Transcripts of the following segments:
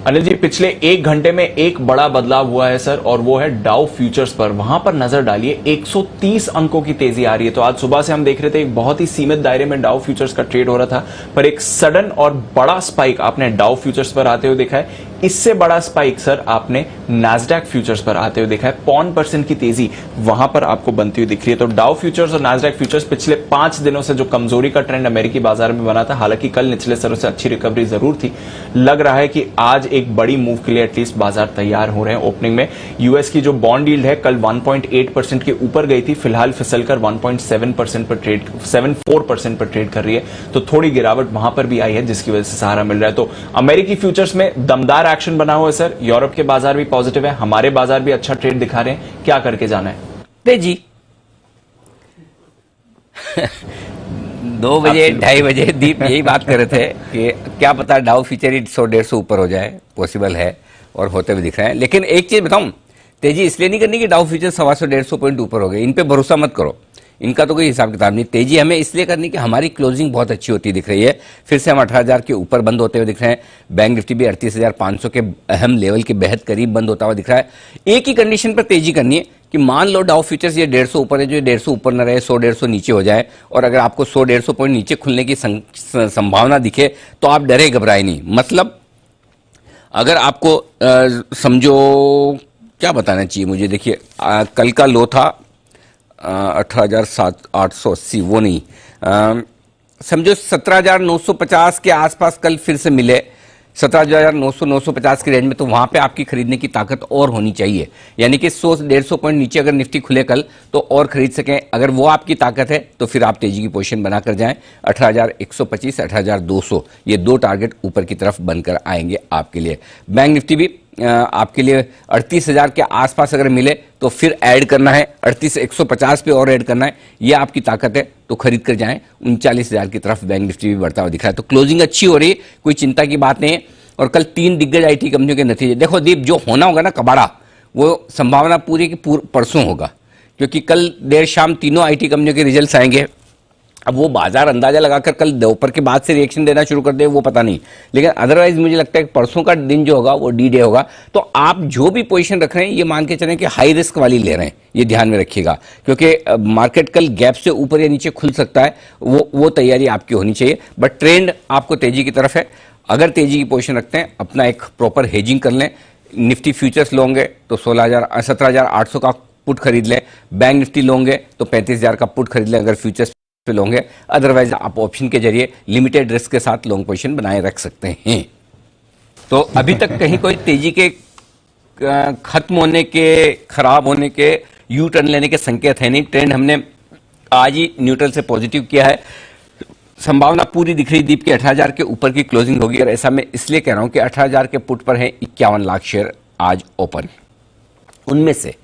अनिल जी, पिछले एक घंटे में एक बड़ा बदलाव हुआ है सर, और वो है डाउ फ्यूचर्स पर। वहां पर नजर डालिए, 130 अंकों की तेजी आ रही है। तो आज सुबह से हम देख रहे थे एक बहुत ही सीमित दायरे में डाउ फ्यूचर्स का ट्रेड हो रहा था, पर एक सडन और बड़ा स्पाइक आपने डाउ फ्यूचर्स पर आते हुए देखा है। इससे बड़ा स्पाइक सर आपने नैस्डैक फ्यूचर्स पर आते हुए देखा है। 0.5% की तेजी वहां पर आपको बनती हुई दिख रही है। तो डाउ फ्यूचर्स और नैस्डैक फ्यूचर्स पिछले 5 दिनों से जो कमजोरी का ट्रेंड अमेरिकी बाजार में बना था, हालांकि कल निचले स्तरों से अच्छी रिकवरी जरूर थी, लग रहा है कि आज एक बड़ी मूव के लिए एटलीस्ट बाजार तैयार हो रहे हैं। ओपनिंग में यूएस की जो बॉन्ड यील्ड है कल 1.8% के ऊपर गई थी, फिलहाल फिसलकर 1.7% पर ट्रेड 74% पर ट्रेड कर रही है। तो थोड़ी गिरावट वहां पर भी आई है, जिसकी वजह से सहारा मिल रहा है। तो अमेरिकी फ्यूचर्स में दमदार एक्शन बना हुआ है सर। यूरोप के बाजार भी पॉजिटिव है, हमारे बाजार भी अच्छा ट्रेड दिखा रहे हैं। क्या करके जाना है? तेजी 2 बजे 2:30 बजे दीप यही बात कर रहे थे कि क्या पता डाउ फ्यूचर 100-150 ऊपर हो जाए, पॉसिबल है और होते हुए दिख रहे हैं। लेकिन एक चीज बताऊं, तेजी इसलिए नहीं करनी कि डाउ फ्यूचर 125-150 पॉइंट ऊपर हो गए, इन पे भरोसा मत करो, इनका तो कोई हिसाब किताब नहीं। तेजी हमें इसलिए करनी कि हमारी क्लोजिंग बहुत अच्छी होती दिख रही है। फिर से हम 18,000 के ऊपर बंद होते हुए दिख रहे हैं। बैंक निफ्टी भी 38,500 के अहम लेवल के बेहद करीब बंद होता हुआ दिख रहा है। एक ही कंडीशन पर तेजी करनी है कि मान लो डाउ फ्यूचर्स ये 150 ऊपर है, जो 150 ऊपर न रहे, 100-150 नीचे हो जाए, और अगर आपको 100-150 पॉइंट नीचे खुलने की संभावना दिखे तो आप डरे घबराए नहीं। मतलब अगर आपको समझो क्या बताना चाहिए मुझे, देखिए कल का लो था 18,880, वो नहीं, समझो 17,950 के आसपास कल फिर से मिले, 17,900-950 की रेंज में, तो वहां पे आपकी खरीदने की ताकत और होनी चाहिए। यानी कि 100-150 पॉइंट नीचे अगर निफ्टी खुले कल तो और खरीद सकें, अगर वो आपकी ताकत है तो फिर आप तेजी की पोजीशन बनाकर जाएं। 18,125, 18,200 ये 2 टारगेट ऊपर की तरफ बनकर आएंगे आपके लिए। बैंक निफ्टी भी आपके लिए 38,000 के आसपास अगर मिले तो फिर ऐड करना है, 38,150 पे और ऐड करना है, ये आपकी ताकत है, तो खरीद कर जाएं। 39,000 की तरफ बैंक निफ्टी भी बढ़ता हुआ दिख रहा है। तो क्लोजिंग अच्छी हो रही है, कोई चिंता की बात नहीं है। और कल 3 दिग्गज आईटी कंपनियों के नतीजे देखो दीप, जो होना होगा ना कबाड़ा, वो संभावना पूरी की परसों होगा, क्योंकि कल देर शाम तीनों आईटी कंपनियों के रिजल्ट आएंगे। अब वो बाजार अंदाजा लगाकर कल दोपहर के बाद से रिएक्शन देना शुरू कर दे वो पता नहीं, लेकिन अदरवाइज मुझे लगता है कि परसों का दिन जो होगा वो डी डे होगा। तो आप जो भी पोजीशन रख रहे हैं ये मान के चलें कि हाई रिस्क वाली ले रहे हैं, ये ध्यान में रखिएगा, क्योंकि मार्केट कल गैप से ऊपर या नीचे खुल सकता है, वो तैयारी आपकी होनी चाहिए। बट ट्रेंड आपको तेजी की तरफ है। अगर तेजी की पोजीशन रखते हैं, अपना एक प्रॉपर हेजिंग कर लें। निफ्टी फ्यूचर्स लोगे तो 17,800 का पुट खरीद लें, बैंक निफ्टी लोगे तो 35,000 का पुट खरीद लें अगर फ्यूचर्स पे लोगे। अदरवाइज आप ऑप्शन के जरिए लिमिटेड रिस्क के साथ लॉन्ग पोजीशन बनाए रख सकते हैं। तो अभी तक कहीं कोई तेजी के खत्म होने के, खराब होने के, यू टर्न लेने के संकेत है नहीं। ट्रेंड हमने आज ही न्यूट्रल से पॉजिटिव किया है। संभावना पूरी दिख रही दीप के 18,000 के ऊपर की क्लोजिंग होगी, और ऐसा मैं इसलिए कह रहा हूं कि 18,000 के पुट पर है 51 लाख शेयर आज ओपन। उनमें से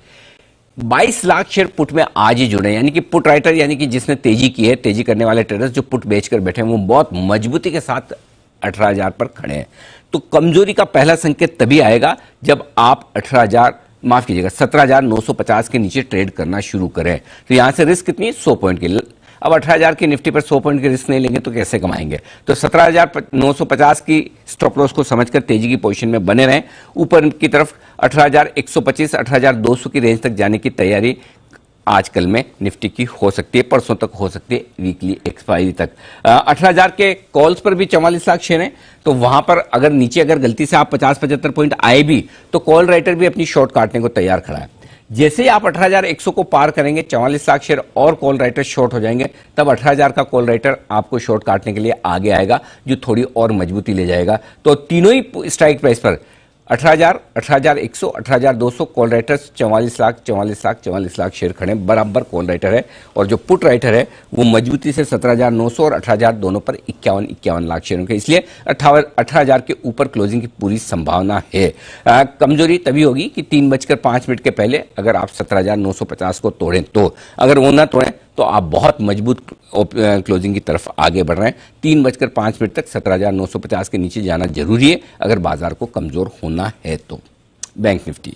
22 लाख शेयर पुट में आज ही जुड़े, यानी कि पुट राइटर, यानी कि जिसने तेजी की है, तेजी करने वाले ट्रेडर्स जो पुट बेचकर बैठे हैं वो बहुत मजबूती के साथ 18,000 पर खड़े हैं। तो कमजोरी का पहला संकेत तभी आएगा जब आप 17,950 के नीचे ट्रेड करना शुरू करें। तो यहां से रिस्क कितनी, 100 पॉइंट की। अब 18,000 की निफ्टी पर 100 पॉइंट के रिस्क नहीं लेंगे तो कैसे कमाएंगे? तो 17,950 की स्टॉप लॉस को समझकर तेजी की पोजीशन में बने रहें। ऊपर की तरफ 18,125, 18,200 की रेंज तक जाने की तैयारी आजकल में निफ्टी की हो सकती है, परसों तक हो सकती है, वीकली एक्सपायरी तक। 18,000 के कॉल्स पर भी 44 लाख शेयर हैं, तो वहां पर अगर नीचे अगर गलती से आप 50-75 पॉइंट आए भी तो कॉल राइटर भी अपनी शॉर्ट काटने को तैयार खड़ा है। जैसे ही आप 18,100 को पार करेंगे, 44 लाख शेयर और कॉल राइटर शॉर्ट हो जाएंगे, तब 18,000 का कॉल राइटर आपको शॉर्ट काटने के लिए आगे आएगा, जो थोड़ी और मजबूती ले जाएगा। तो तीनों ही स्ट्राइक प्राइस पर 18,000, 18,100, 18,200 कॉल राइटर्स 44 लाख शेयर खड़े, बराबर कॉल राइटर है। और जो पुट राइटर है वो मजबूती से 17,900 और 18,000 दोनों पर 51 लाख शेयरों के, इसलिए 18,000 के ऊपर क्लोजिंग की पूरी संभावना है। कमजोरी तभी होगी कि 3:05 के पहले अगर आप 17,950 को तोड़ें, तो अगर वो ना तोड़ें तो आप बहुत मजबूत क्लोजिंग की तरफ आगे बढ़ रहे हैं। 3:05 तक 17,950 के नीचे जाना जरूरी है अगर बाजार को कमजोर होना है तो। बैंक निफ्टी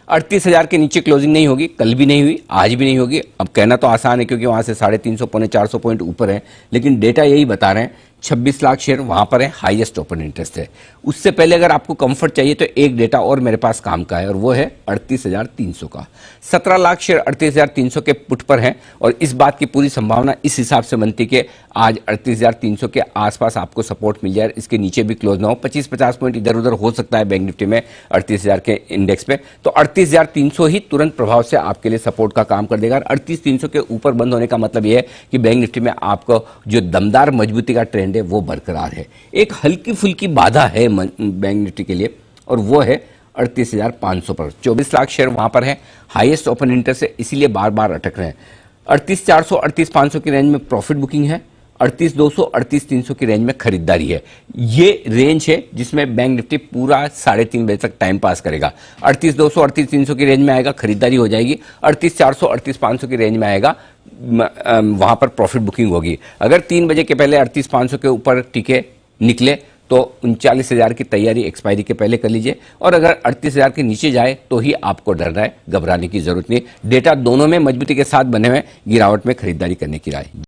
38,000 के नीचे क्लोजिंग नहीं होगी, कल भी नहीं हुई, आज भी नहीं होगी। अब कहना तो आसान है क्योंकि वहां से 350 पौने 400 पॉइंट ऊपर है, लेकिन डेटा यही बता रहे हैं 26 लाख शेयर वहां पर है, हाईएस्ट ओपन इंटरेस्ट है। उससे पहले अगर आपको कंफर्ट चाहिए तो एक डेटा और मेरे पास काम का है और वो है 38,300 का। 17 लाख शेयर 38,300 के पुट पर हैं और इस बात की पूरी संभावना इस हिसाब से बनती कि आज 38,300 के आसपास आपको सपोर्ट मिल जाए, इसके नीचे भी क्लोज ना हो। 25-50 पॉइंट इधर उधर हो सकता है बैंक निफ्टी में 38,000 के इंडेक्स पे, तो 38,300 ही तुरंत प्रभाव से आपके लिए सपोर्ट का काम कर देगा। 38,300 के ऊपर बंद होने का मतलब यह है कि बैंक निफ्टी में आपको जो दमदार मजबूती का ट्रेंड है वो बरकरार है। एक हल्की फुल्की बाधा है बैंक निफ्टी के लिए और वो है 38,500 पर। 24 लाख शेयर वहां पर है, हाईएस्ट ओपन इंटरेस्ट है, इसीलिए बार बार अटक रहे हैं। 38,400 38,500 की रेंज में प्रॉफिट बुकिंग है, 38,200 38,300 की रेंज में खरीदारी है। ये रेंज है जिसमें बैंक निफ्टी पूरा 3:30 बजे तक टाइम पास करेगा। 38,200 38,300 की रेंज में आएगा, खरीदारी हो जाएगी। 38,400 38,500 की रेंज में आएगा, वहां पर प्रॉफिट बुकिंग होगी। अगर 3 बजे के पहले 38,500 के ऊपर टिके निकले तो 39,000 की तैयारी एक्सपायरी के पहले कर लीजिए और अगर 38,000 के नीचे जाए तो ही आपको डरना है, घबराने की जरूरत नहीं। डेटा दोनों में मजबूती के साथ बने हुए, गिरावट में खरीदारी करने की राय।